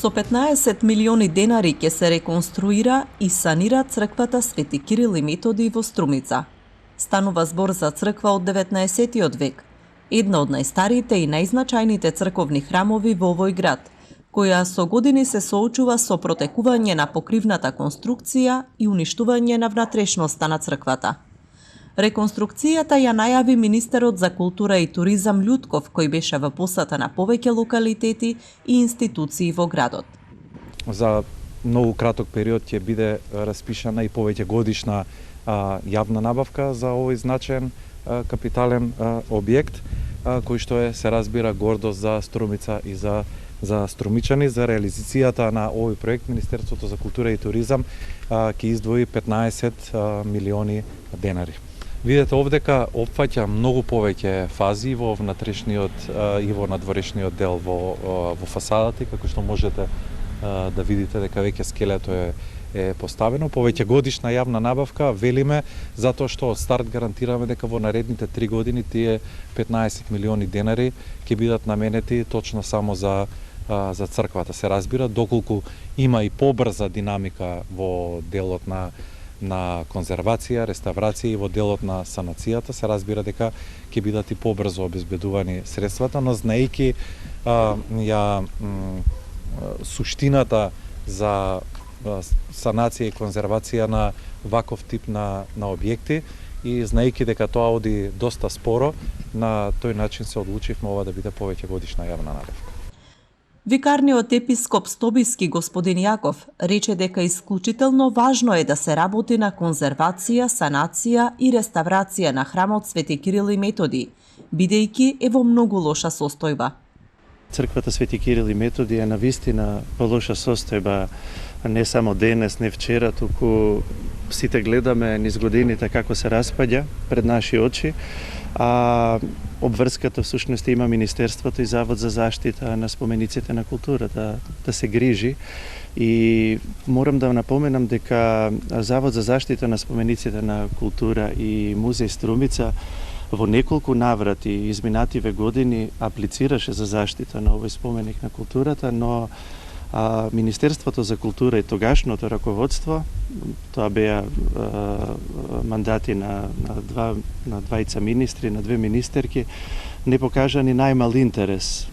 Со 15 милиони денари ќе се реконструира и санира црквата Свети Кирил и Методи во Струмица. Станува збор за црква од 19. век, една од најстарите и најзначајните црковни храмови во овој град, која со години се соочува со протекување на покривната конструкција и уништување на внатрешноста на црквата. Реконструкцијата ја најави министерот за култура и туризам Љутков, кој беше во посета на повеќе локалитети и институции во градот. За многу краток период ќе биде распишана и повеќе годишна јавна набавка за овој значаен капитален објект, кој што се разбира гордост за Струмица и за струмичани. За реализацијата на овој проект Министерството за култура и туризам ќе издвои 15 милиони денари. Видете овдека опфаќа многу повеќе фази во внатрешниот и во надворешниот дел во фасадата, како што можете да видите дека веќе скелето е поставено. Повеќе годишна јавна набавка, велиме, затоа што од старт гарантираме дека во наредните 3 години тие 15 милиони денари ќе бидат наменети точно само за црквата. Се разбира, доколку има и побрза динамика во делот на конзервација, реставрација и во делот на санацијата, се разбира дека ќе бидат и побрзо обезбедувани средствата, но знаејќи суштината за санација и конзервација на ваков тип на објекти и знаејќи дека тоа оди доста споро, на тој начин се одлучивме ова да биде повеќе годишна јавна набавка. Викарниот епископ Стобиски господин Јаков рече дека исклучително важно е да се работи на конзервација, санација и реставрација на храмот Свети Кирил и Методи, бидејќи е во многу лоша состојба. Црквата Свети Кирил и Методи е навистина во лоша состојба, не само денес, не вчера, туку сите гледаме низ годините како се распаѓа пред наши очи, а обврската всушност има Министерството и Завод за заштита на спомениците на културата да се грижи. И морам да напоменам дека Завод за заштита на спомениците на култура и Музеј Струмица во неколку наврати изминативе години аплицираше за заштита на овој споменик на културата, но Министерството за култура и тогашното раководство, тоа беа мандати на двајца министри, на две министерки, не покажа ни најмал интерес.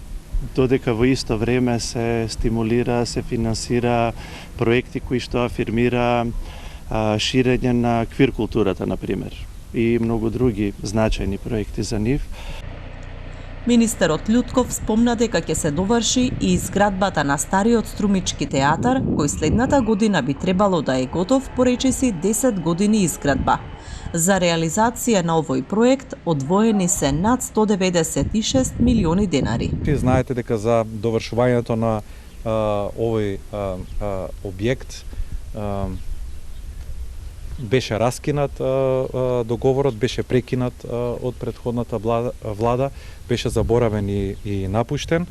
Додека во исто време се стимулира, се финансира проекти кои што афирмира ширење на квир културата, например, и многу други значајни проекти за нив. Министерот Љутков спомна дека ќе се доврши и изградбата на стариот Струмички театар, кој следната година би требало да е готов по речиси 10 години изградба. За реализација на овој проект одвоени се над 196 милиони денари. Знаете дека за довршувањето на овој објект беше раскинат договорот, беше прекинат од претходната влада, беше заборавен и напуштен.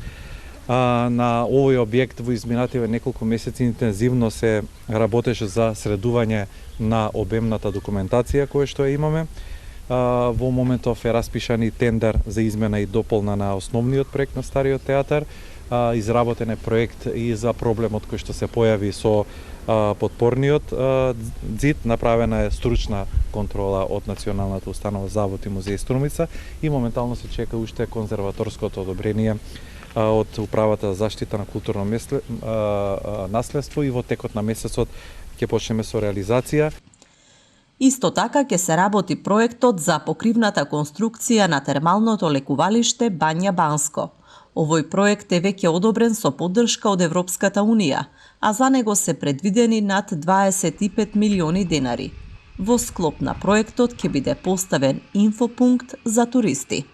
На овој објект во изминативе неколку месеци интензивно се работеше за средување на обемната документација која што ја имаме. Во моментов е распишан и тендер за измена и дополна на основниот проект на стариот театар. Изработен е проект и за проблемот кој што се појави со подпорниот ѕид, направена е стручна контрола од Националната установа Завод и Музеј Струмица и моментално се чека уште конзерваторското одобрение од Управата за заштита на културно наследство и во текот на месецот ќе почнеме со реализација. Исто така ќе се работи проектот за покривната конструкција на термалното лекувалиште Бања Банско. Овој проект е веќе одобрен со поддршка од Европската Унија, а за него се предвидени над 25 милиони денари. Во склоп на проектот ќе биде поставен инфопункт за туристи.